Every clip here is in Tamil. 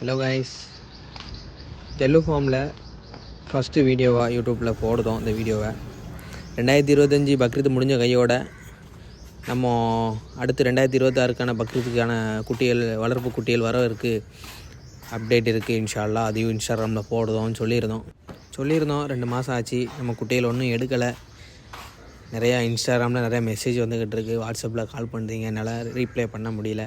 ஹலோ கைஸ், தெல்லு ஃபார்மில் ஃபஸ்ட்டு வீடியோவாக யூடியூப்பில் போடுறோம். இந்த வீடியோவை 2025 பக்ரீத் முடிஞ்ச கையோட நம்ம அடுத்து 2026க்கான பக்ரீத்துக்கான குட்டிகள், வளர்ப்பு குட்டிகள் வர இருக்குது, அப்டேட் இருக்குது. இன்ஷா அல்லாஹ் அதையும் இன்ஸ்டாகிராமில் போடுறோம்னு சொல்லியிருந்தோம். 2 மாதம் ஆச்சு. நம்ம குட்டிகள் ஒன்றும் எடுக்கலை. நிறையா இன்ஸ்டாகிராமில் நிறையா மெசேஜ் வந்துக்கிட்டு இருக்குது. வாட்ஸ்அப்பில் கால் பண்ணுறீங்க, என்னால் ரீப்ளை பண்ண முடியல.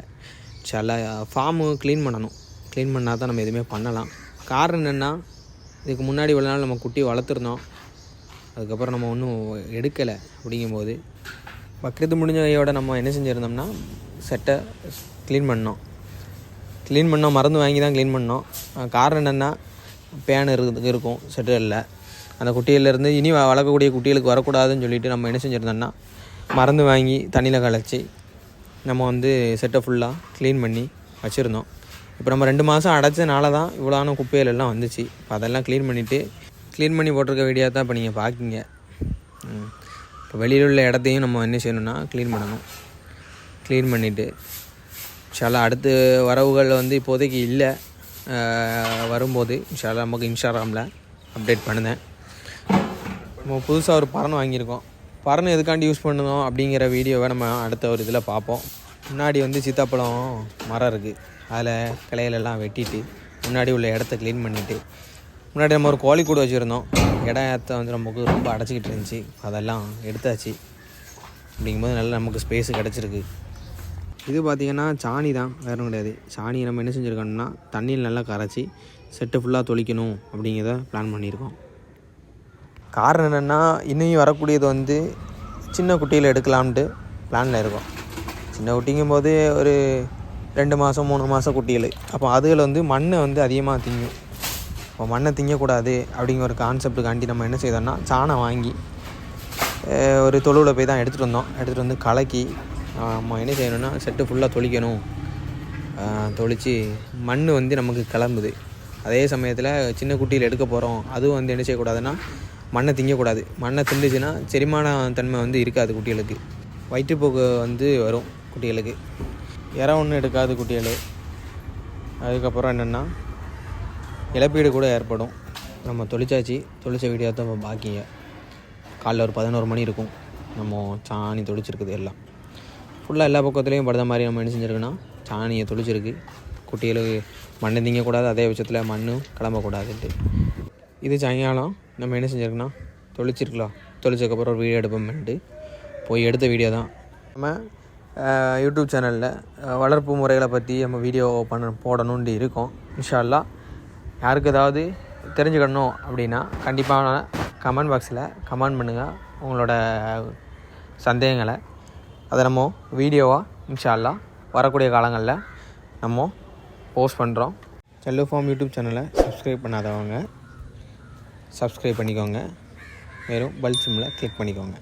இன்ஷா அல்லாஹ் ஃபார்மு க்ளீன் பண்ணணும். க்ளீன் பண்ணால் தான் நம்ம எதுவுமே பண்ணலாம். காரணம் என்னென்னா, இதுக்கு முன்னாடி இவ்வளோ நாள் நம்ம குட்டி வளர்த்துருந்தோம், அதுக்கப்புறம் நம்ம ஒன்றும் எடுக்கலை. அப்படிங்கும்போது பக்ரீத் முடிஞ்ச கையோட நம்ம என்ன செஞ்சுருந்தோம்னா, செட்டை க்ளீன் பண்ணோம். மருந்து வாங்கி தான் க்ளீன் பண்ணோம். காரணம் என்னென்னா, பேன் இருக்கும் செட்டுகளில். அந்த குட்டியிலேருந்து இனி வளர்க்கக்கூடிய குட்டிகளுக்கு வரக்கூடாதுன்னு சொல்லிவிட்டு நம்ம என்ன செஞ்சுருந்தோம்னா, மருந்து வாங்கி தண்ணியில் கலச்சி நம்ம செட்டை ஃபுல்லாக க்ளீன் பண்ணி வச்சுருந்தோம். இப்போ நம்ம 2 மாதம் அடைச்சனால தான் இவ்வளோன குப்பைகள் எல்லாம் வந்துச்சு. இப்போ அதெல்லாம் க்ளீன் பண்ணி போட்டிருக்க வீடியோ தான் இப்போ நீங்கள் பார்க்கிங்க. இப்போ வெளியில் உள்ள இடத்தையும் நம்ம என்ன செய்யணும்னா க்ளீன் பண்ணணும். க்ளீன் பண்ணிவிட்டு இன்ஷால்லா அடுத்து வரவுகள் இப்போதைக்கு இல்லை. வரும்போது இன்ஷால்லா நமக்கு இன்ஸ்டாகிராமில் அப்டேட் பண்ணுதேன். நம்ம புதுசாக ஒரு பறனை வாங்கியிருக்கோம். பறனை எதுக்காண்டி யூஸ் பண்ணணும் அப்படிங்கிற வீடியோவை நம்ம அடுத்த ஒரு இதில் பார்ப்போம். முன்னாடி சீத்தாப்பழம் மரம் இருக்குது. அதில் கிளைகளெல்லாம் வெட்டிட்டு முன்னாடி உள்ள இடத்த க்ளீன் பண்ணிவிட்டு, முன்னாடி நம்ம ஒரு கோழி கூடு வச்சுருந்தோம். இடத்த நமக்கு ரொம்ப அடைச்சிக்கிட்டு இருந்துச்சு. அதெல்லாம் எடுத்தாச்சு. அப்படிங்கும்போது நல்லா நமக்கு ஸ்பேஸு கிடச்சிருக்கு. இது பார்த்திங்கன்னா சாணி தான், வேறு கிடையாது. சாணியை நம்ம என்ன செஞ்சுருக்கோம்னா தண்ணியில் நல்லா கரைச்சி செட்டு ஃபுல்லாக தொளிக்கணும் அப்படிங்கிறத பிளான் பண்ணியிருக்கோம். காரணம் என்னென்னா, இன்னும் வரக்கூடியது சின்ன குட்டியில் எடுக்கலாம்ட்டு பிளானில் இருக்கோம். சின்ன குட்டிங்கும் போது ஒரு 2 மாதம் 3 மாதம் குட்டிகள். அப்போ அதுகள் மண்ணை அதிகமாக திங்கும். இப்போ மண்ணை திங்கக்கூடாது அப்படிங்கிற ஒரு கான்செப்டுக்காண்டி நம்ம என்ன செய்தோம்னா, சாணம் வாங்கி ஒரு தொழுவில் போய் தான் எடுத்துகிட்டு வந்து கலக்கி நம்ம என்ன செய்யணும்னா செட்டு ஃபுல்லாக தொளிக்கணும். தொளித்து மண் நமக்கு கிளம்புது. அதே சமயத்தில் சின்ன குட்டியில் எடுக்க போகிறோம், அதுவும் என்ன செய்யக்கூடாதுன்னா மண்ணை திங்கக்கூடாது. மண்ணை திண்டுச்சுன்னா செரிமான தன்மை இருக்காது குட்டிகளுக்கு. வயிற்றுப்போக்கு வரும் குட்டிகளுக்கு. இறை ஒன்றும் எடுக்காது குட்டிகள். அதுக்கப்புறம் என்னென்னா இழப்பீடு கூட ஏற்படும். நம்ம தொளிச்ச வீடியோ தான் இப்போ பாக்கிங்க. காலைல ஒரு 11 மணி இருக்கும். நம்ம சாணி தொளிச்சிருக்குது. எல்லாம் ஃபுல்லாக எல்லா பக்கத்துலேயும் படுற மாதிரி நம்ம என்ன செஞ்சுருக்குன்னா சாணியை தொளிச்சிருக்கு. குட்டிகளுக்கு மண்ணை திங்கக்கூடாது, அதே பட்சத்தில் மண்ணும் கிளம்பக்கூடாதுன்ட்டு. இது சாயங்காலம் நம்ம என்ன செஞ்சுருக்குன்னா தொளிச்சதுக்கப்புறம் ஒரு வீடியோ எடுப்போம்ட்டு போய் எடுத்த வீடியோ தான். நம்ம யூடியூப் சேனலில் வளர்ப்பு முறைகளை பற்றி நம்ம வீடியோ போடணுன்ட்டு இருக்கோம். இன்ஷா அல்லாஹ் யாருக்கு ஏதாவது தெரிஞ்சுக்கணும் அப்படின்னா கண்டிப்பாக கமெண்ட் பாக்ஸில் கமெண்ட் பண்ணுங்கள் உங்களோட சந்தேகங்களை. அதை நம்ம வீடியோவாக இன்ஷா அல்லாஹ் வரக்கூடிய காலங்களில் நம்ம போஸ்ட் பண்ணுறோம். தெல்லு ஃபார்ம் யூடியூப் சேனலை சப்ஸ்கிரைப் பண்ணாதவங்க சப்ஸ்கிரைப் பண்ணிக்கோங்க. வெறும் பெல் சிம்மில் கிளிக் பண்ணிக்கோங்க.